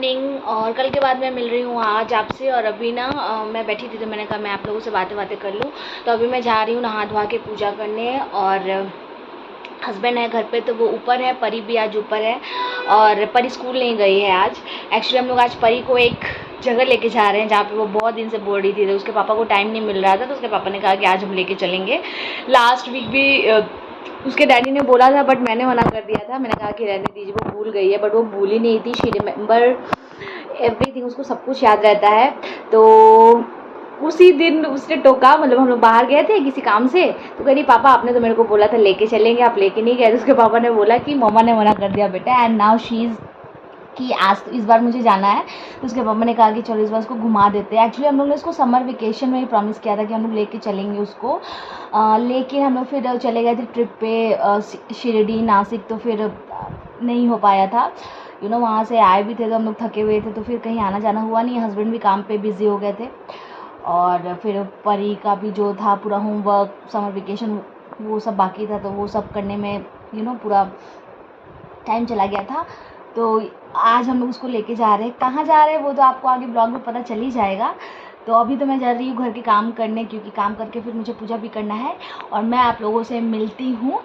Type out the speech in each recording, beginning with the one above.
Morning. और कल के बाद मैं मिल रही हूँ आज आपसे। और अभी ना मैं बैठी थी तो मैंने कहा मैं आप लोगों से बातें कर लूँ। तो अभी मैं जा रही हूँ नहा धोवा के पूजा करने। और हस्बैंड है घर पे तो वो ऊपर है, परी भी आज ऊपर है। और परी स्कूल नहीं गई है आज। एक्चुअली हम लोग आज परी को एक जगह लेके जा रहे हैं जहाँ पे वो बहुत दिन से बोल रही थी, तो उसके पापा को टाइम नहीं मिल रहा था, तो उसके पापा ने कहा कि आज हम लेके चलेंगे। लास्ट वीक भी उसके डैडी ने बोला था बट मैंने मना कर दिया था। मैंने कहा कि रहने दीजिए, वो भूल गई है। बट वो भूली नहीं थी, शी रिमेंबर एवरीथिंग, उसको सब कुछ याद रहता है। तो उसी दिन उसने टोका, मतलब हम लोग बाहर गए थे किसी काम से, तो कह रही पापा आपने तो मेरे को बोला था लेके चलेंगे, आप लेके नहीं गए। तो उसके पापा ने बोला कि मम्मा ने मना कर दिया बेटा, एंड नाउ शी इज़ कि आज तो इस बार मुझे जाना है। तो उसके पापा ने कहा कि चलो इस बार उसको घुमा देते हैं। एक्चुअली हम लोग ने उसको समर वेकेशन में ही प्रॉमिस किया था कि हम लोग लेके चलेंगे उसको, लेकिन हम लोग फिर चले गए थे ट्रिप पे शिरडी नासिक, तो फिर नहीं हो पाया था। वहाँ से आए भी थे तो हम लोग थके हुए थे, तो फिर कहीं आना जाना हुआ नहीं। हस्बैंड भी काम पे बिज़ी हो गए थे। और फिर परी का भी जो था पूरा होमवर्क समर वेकेशन वो सब बाकी था, तो वो सब करने में पूरा टाइम चला गया था। तो आज हम लोग उसको लेके जा रहे हैं। कहाँ जा रहे हैं वो तो आपको आगे ब्लॉग में पता चल ही जाएगा। तो अभी तो मैं जा रही हूँ घर के काम करने, क्योंकि काम करके फिर मुझे पूजा भी करना है। और मैं आप लोगों से मिलती हूँ।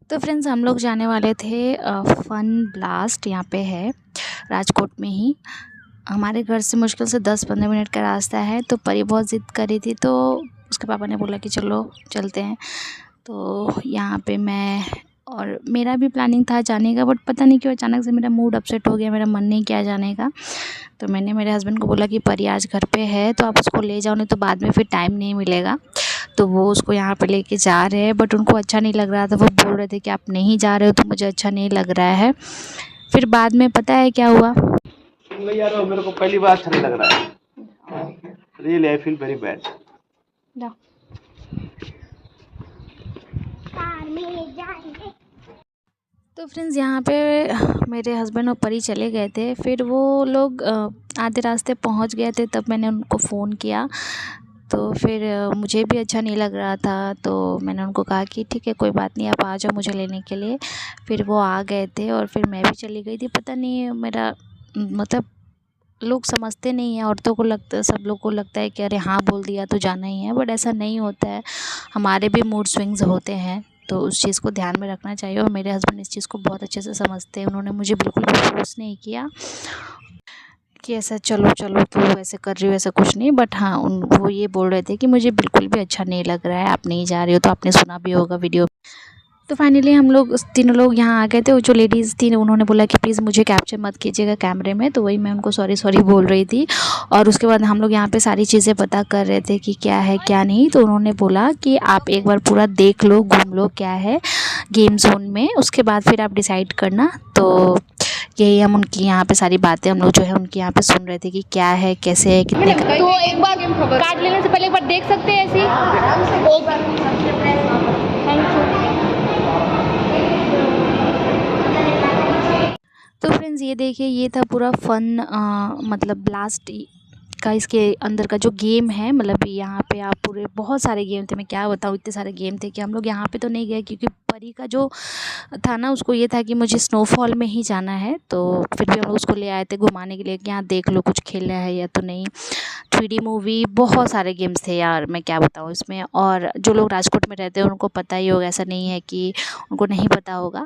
तो फ्रेंड्स हम लोग जाने वाले थे फन ब्लास्ट, यहाँ पे है राजकोट में ही। हमारे घर से मुश्किल से 10-15 मिनट का रास्ता है। तो परी बहुत ज़िद कर रही थी, तो उसके पापा ने बोला कि चलो चलते हैं। तो यहाँ पे मैं और मेरा भी प्लानिंग था जाने का, बट पता नहीं क्यों अचानक से मेरा मूड अपसेट हो गया, मेरा मन नहीं किया जाने का। तो मैंने मेरे हस्बैंड को बोला कि परी आज घर पे है तो आप उसको ले जाओ, नहीं तो बाद में फिर टाइम नहीं मिलेगा। तो वो उसको यहाँ पे लेके जा रहे हैं, बट उनको अच्छा नहीं लग रहा था। वो बोल रहे थे कि आप नहीं जा रहे हो तो मुझे अच्छा नहीं लग रहा है। फिर बाद में पता है क्या हुआ? नहीं यार, मेरे को पहली बार अच्छा नहीं लग रहा है। Really I feel very bad. तो फ्रेंड्स यहाँ पे मेरे हस्बैंड और परी चले गए थे। फिर वो लोग आधे रास्ते पहुँच गए थे, तब मैंने उनको फ़ोन किया। तो फिर मुझे भी अच्छा नहीं लग रहा था, तो मैंने उनको कहा कि ठीक है कोई बात नहीं, आप आ जाओ मुझे लेने के लिए। फिर वो आ गए थे और फिर मैं भी चली गई थी। पता नहीं मेरा मतलब लोग समझते नहीं हैं, औरतों को लगता है, सब लोग को लगता है कि अरे हाँ बोल दिया तो जाना ही है, बट ऐसा नहीं होता है। हमारे भी मूड स्विंग्स होते हैं, तो उस चीज़ को ध्यान में रखना चाहिए। और मेरे हस्बैंड इस चीज़ को बहुत अच्छे से समझते हैं। उन्होंने मुझे बिल्कुल भी फोर्स नहीं किया कि ऐसा चलो चलो तो ऐसे कर रही हो, ऐसा कुछ नहीं। बट हाँ वो ये बोल रहे थे कि मुझे बिल्कुल भी अच्छा नहीं लग रहा है, आप नहीं जा रही हो। तो आपने सुना भी होगा वीडियो। तो फाइनली हम लोग तीनों लोग यहाँ आ गए थे। वो जो लेडीज़ थी उन्होंने बोला कि प्लीज़ मुझे कैप्चर मत कीजिएगा कैमरे में, तो वही मैं उनको सॉरी बोल रही थी। और उसके बाद हम लोग यहाँ पे सारी चीज़ें पता कर रहे थे कि क्या है क्या नहीं। तो उन्होंने बोला कि आप एक बार पूरा देख लो, घूम लो क्या है गेम जोन में, उसके बाद फिर आप डिसाइड करना। तो यही हम उनकी यहाँ पे सारी बातें हम लोग जो है उनकी यहाँ पे सुन रहे थे कि क्या है कैसे है कितने का। तो एक बार कार्ड लेने से पहले एक बार देख सकते हैं ऐसे ही। Thank you. तो फ्रेंड्स ये देखिए, ये था पूरा फन मतलब ब्लास्ट का, इसके अंदर का जो गेम है। मतलब यहाँ पे आप पूरे बहुत सारे गेम थे, मैं क्या बताऊँ, इतने सारे गेम थे कि हम लोग यहाँ पे तो नहीं गए, क्योंकि परी का जो था ना उसको ये था कि मुझे स्नोफॉल में ही जाना है। तो फिर भी हम लोग उसको ले आए थे घुमाने के लिए कि यहाँ देख लो कुछ खेला है या तो नहीं। 3D मूवी, बहुत सारे गेम्स थे यार, मैं क्या बताऊँ इसमें। और जो लोग राजकोट में रहते हैं उनको पता ही होगा, ऐसा नहीं है कि उनको नहीं पता होगा।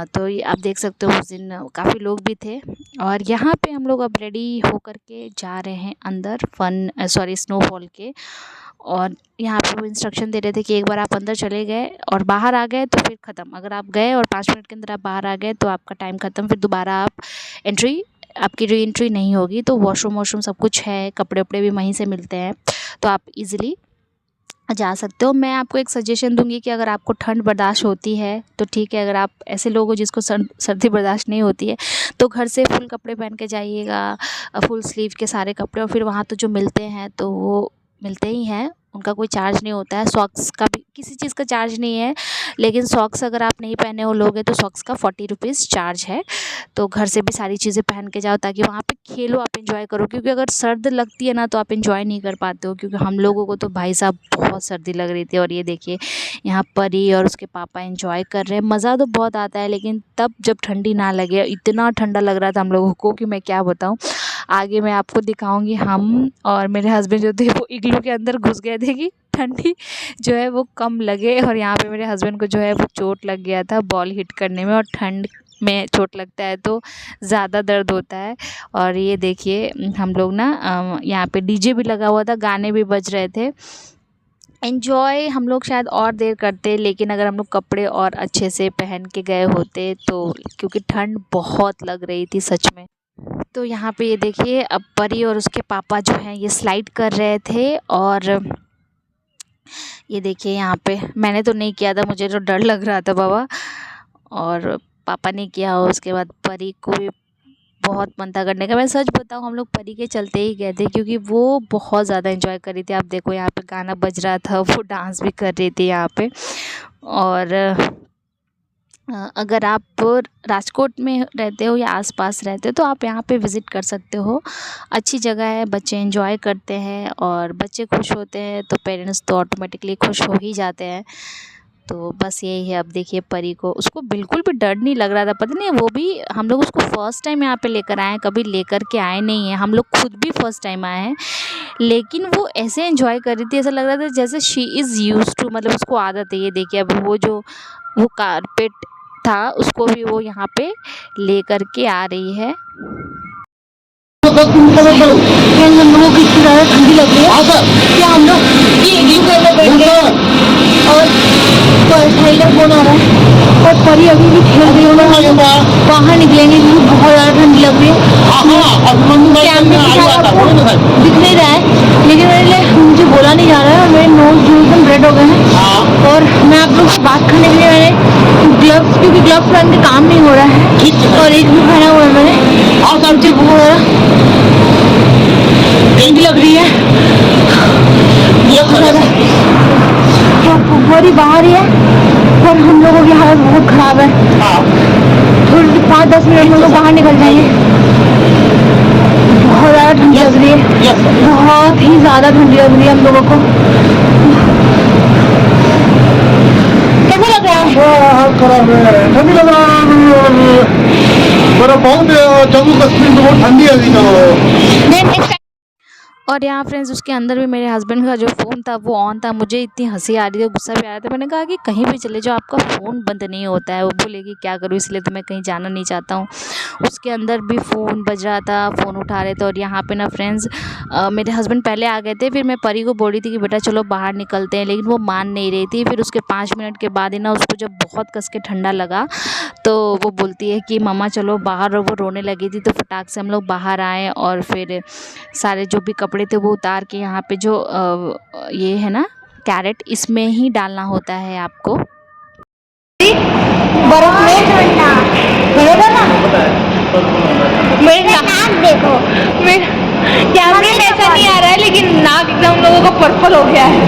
तो ये आप देख सकते हो उस दिन काफ़ी लोग भी थे। और यहाँ पे हम लोग अब रेडी होकर के जा रहे हैं अंदर स्नोफॉल के। और यहाँ पे वो इंस्ट्रक्शन दे रहे थे कि एक बार आप अंदर चले गए और बाहर आ गए तो फिर ख़त्म। अगर आप गए और 5 मिनट के अंदर आप बाहर आ गए तो आपका टाइम ख़त्म, फिर दोबारा आपकी री एंट्री नहीं होगी। तो वॉशरूम सब कुछ है, कपड़े वपड़े भी वहीं से मिलते हैं, तो आप इजीली जा सकते हो। मैं आपको एक सजेशन दूंगी कि अगर आपको ठंड बर्दाश्त होती है तो ठीक है, अगर आप ऐसे लोग हो जिसको सर्दी बर्दाश्त नहीं होती है तो घर से फुल कपड़े पहन के जाइएगा, फुल स्लीव के सारे कपड़े। और फिर वहाँ तो जो मिलते हैं तो वो मिलते ही हैं, उनका कोई चार्ज नहीं होता है। सॉक्स का भी किसी चीज़ का चार्ज नहीं है, लेकिन सॉक्स अगर आप नहीं पहने हो लोगे तो सॉक्स का 40 रुपीज़ चार्ज है। तो घर से भी सारी चीज़ें पहन के जाओ ताकि वहाँ पे खेलो, आप एंजॉय करो, क्योंकि अगर सर्द लगती है ना तो आप एंजॉय नहीं कर पाते हो। क्योंकि हम लोगों को तो भाई साहब बहुत सर्दी लग रही थी। और ये देखिए यहाँ परी और उसके पापा एंजॉय कर रहे हैं। मज़ा तो बहुत आता है, लेकिन तब जब ठंडी ना लगे, इतना ठंडा लग रहा था हम लोगों को कि मैं क्या बताऊँ। आगे मैं आपको दिखाऊंगी। हम और मेरे हस्बैंड जो थे वो इग्लू के अंदर घुस गए थे कि ठंडी जो है वो कम लगे। और यहाँ पे मेरे हस्बैंड को जो है वो चोट लग गया था बॉल हिट करने में, और ठंड में चोट लगता है तो ज़्यादा दर्द होता है। और ये देखिए हम लोग ना यहाँ पे डीजे भी लगा हुआ था, गाने भी बज रहे थे। एंजॉय हम लोग शायद और देर करते, लेकिन अगर हम लोग कपड़े और अच्छे से पहन के गए होते तो, क्योंकि ठंड बहुत लग रही थी सच में। तो यहाँ पे ये देखिए अब परी और उसके पापा जो हैं ये स्लाइड कर रहे थे। और ये देखिए यहाँ पे मैंने तो नहीं किया था, मुझे तो डर लग रहा था बाबा, और पापा ने किया। और उसके बाद परी को भी बहुत मन था करने का। मैं सच बताऊँ हम लोग परी के चलते ही गए थे, क्योंकि वो बहुत ज़्यादा एंजॉय कर रही थी। आप देखो यहाँ पे गाना बज रहा था, वो डांस भी कर रही थी यहाँ पे। और अगर आप राजकोट में रहते हो या आसपास रहते हो तो आप यहाँ पे विज़िट कर सकते हो। अच्छी जगह है, बच्चे एंजॉय करते हैं और बच्चे खुश होते हैं तो पेरेंट्स तो ऑटोमेटिकली खुश हो ही जाते हैं। तो बस यही है। अब देखिए परी को, उसको बिल्कुल भी डर नहीं लग रहा था। पता नहीं, वो भी हम लोग उसको फ़र्स्ट टाइम यहाँ पे लेकर आए हैं, कभी लेकर के आए नहीं हैं। हम लोग खुद भी फ़र्स्ट टाइम आए हैं, लेकिन वो ऐसे एंजॉय कर रही थी, ऐसा लग रहा था जैसे शी इज़ यूज्ड टू, मतलब उसको आदत है। ये देखिए अब वो कारपेट था उसको भी वो यहाँ पे ले करके आ रही है। हम लोगों को इतनी ज़्यादा ठंडी लग रही है कि हम लोग ये इग्लू के अंदर बैठ गए और फोन आ रहा है और परी अभी भी खेल रही है। बाहर निकलेंगे क्योंकि बहुत ज़्यादा ठंडी लग रही है। कैमरे के साथ आपको दिख नहीं रहा है, लेकिन मेरे लिए मुझे बोला नहीं जा रहा है और मेरे नोज जो एकदम रेड हो गए हैं। और मैं आप लोग से बात करने के लिए मैंने ग्लव्स, क्योंकि ग्लव्स पहन के काम नहीं हो रहा है, और एक भी पहना हुआ है मैंने। मुझे बहुत ज़्यादा ठंडी लग रही है, फुफरी बाहर ही है और हम लोगों की हालत बहुत ख़राब है। थोड़ी 5-10 मिनट में लोग बाहर निकल जाएंगे। बहुत ज़्यादा ठंडी लग रही है, बहुत ही ज़्यादा ठंडी लग रही है हम लोगों को। कैसा लग रहा है? खराब है, ठंडी लग रहा है। पर बहुत जम्मू कश्मीर में बहुत ठंडी है। और यहाँ फ्रेंड्स उसके अंदर भी मेरे हस्बैंड का जो फ़ोन था वो ऑन था। मुझे इतनी हंसी आ रही थी, गुस्सा भी आ रहा था। मैंने कहा कि कहीं भी चले जाओ आपका फ़ोन बंद नहीं होता है। वो बोलेगी क्या करूँ, इसलिए तो मैं कहीं जाना नहीं चाहता हूँ। उसके अंदर भी फ़ोन बज रहा था, फ़ोन उठा रहे थे। और यहाँ पे ना फ्रेंड्स मेरे हस्बैंड पहले आ गए थे, फिर मैं परी को बोल रही थी कि बेटा चलो बाहर निकलते हैं, लेकिन वो मान नहीं रही थी। फिर उसके 5 मिनट के बाद ही ना उसको जब बहुत कस के ठंडा लगा तो वो बोलती है कि मम्मा चलो बाहर, और वो रोने लगी थी। तो फटाक से हम लोग बाहर आए और फिर सारे जो भी कपड़े थे वो उतार के यहाँ पे जो ये है ना कैरेट, इसमें ही डालना होता है आपको। बर्फ में बरोबर ना, मेरे नाक देखो, मेरे कैमरे में ऐसा नहीं आ रहा है, लेकिन नाक एकदम लोगों को पर्पल हो गया है।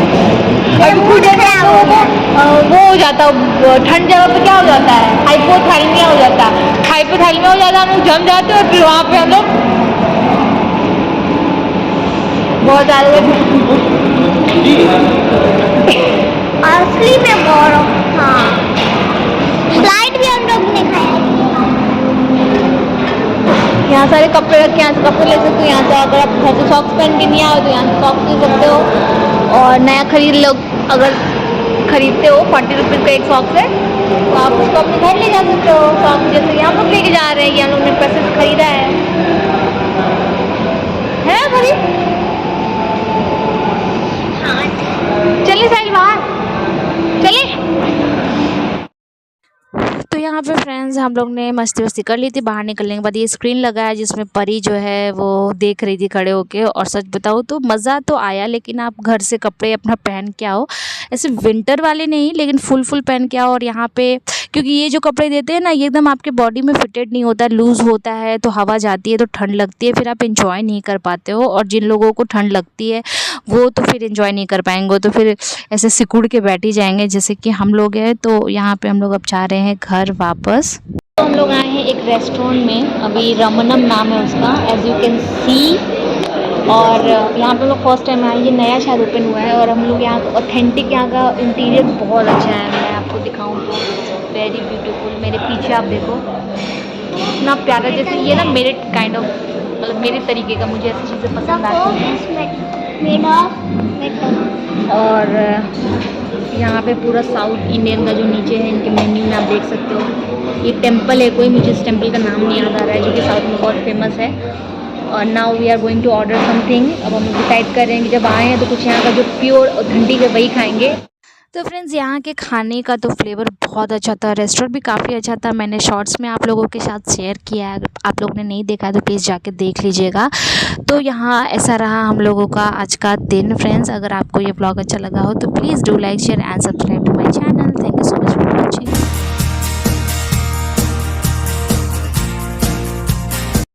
अभी कुछ जैसे हम लोगों को वो हो जाता है, ठंड जगह पे क्या हो जाता है, हाइपोथर्मिया हो जाता है। हाइपोथर्मिया हो जाता है, हम लोग जम जाते हैं और फिर वहाँ पे हम लोग बहुत ज़्यादा असली में बर्फ। हाँ, स्लाइड भी हम लोग ने खाया। यहाँ सारे कपड़े रखे, यहाँ से कपड़े ले सकते हो। यहाँ से अगर आप घर से सॉक्स पहन के नहीं आओ तो यहाँ से सॉक्स ले सकते हो। और नया खरीद लो, अगर खरीदते हो 40 रुपीज़ का एक सॉक्स है तो आप उसको अपने घर ले जा सकते हो। सॉक्स जैसे हम लोग लेके जा रहे हैं, ये हम लोग ने पैसे से खरीदा है खरीद। चलिए साइड बाहर चलिए। तो यहाँ पे फ्रेंड्स हम लोग ने मस्ती वस्ती कर ली थी। बाहर निकलने के बाद ये स्क्रीन लगा है जिसमें परी जो है वो देख रही थी खड़े होके। और सच बताऊँ तो मज़ा तो आया, लेकिन आप घर से कपड़े अपना पहन के आओ, ऐसे विंटर वाले नहीं लेकिन फुल पहन के आओ। और यहाँ पे क्योंकि ये जो कपड़े देते हैं ना ये एकदम आपके बॉडी में फिटेड नहीं होता, लूज़ होता है, तो हवा जाती है तो ठंड लगती है, फिर आप इंजॉय नहीं कर पाते हो। और जिन लोगों को ठंड लगती है वो तो फिर एंजॉय नहीं कर पाएंगे, वो तो फिर ऐसे सिकुड़ के बैठ ही जाएंगे जैसे कि हम लोग हैं। तो यहाँ पे हम लोग अब जा रहे हैं घर वापस। तो हम लोग आए हैं एक रेस्टोरेंट में, अभी रमनम नाम है उसका, एज यू कैन सी। और यहाँ पे हम लोग फर्स्ट टाइम आए, ये नया शायद ओपन हुआ है। और हम लोग यहाँ का ऑथेंटिक, यहाँ का इंटीरियर बहुत अच्छा है। मैं आपको दिखाऊँ तो वेरी ब्यूटीफुल। मेरे पीछे आप देखो इतना प्यारा, जैसे ये ना मेरे काइंड ऑफ, मतलब मेरे तरीके का, मुझे ऐसी चीज़ें पसंद आती हैं। और यहाँ पे पूरा साउथ इंडियन का जो नीचे है इनके मेन्यू में आप देख सकते हो। ये टेम्पल है कोई, मुझे इस टेम्पल का नाम नहीं याद आ रहा है, जो कि साउथ में बहुत फेमस है। और now we are going to order something. अब हम डिसाइड कर रहे हैं कि जब आए हैं तो कुछ यहाँ का जो प्योर ऑथेंटिक है वही खाएंगे। तो फ्रेंड्स यहाँ के खाने का तो फ्लेवर बहुत अच्छा था, रेस्टोरेंट भी काफ़ी अच्छा था। मैंने शॉर्ट्स में आप लोगों के साथ शेयर किया है, अगर आप लोगों ने नहीं देखा तो प्लीज़ जाके देख लीजिएगा। तो यहाँ ऐसा रहा हम लोगों का आज का दिन। फ्रेंड्स अगर आपको ये ब्लॉग अच्छा लगा हो तो please do like share and subscribe to my channel. Thank you so much for watching.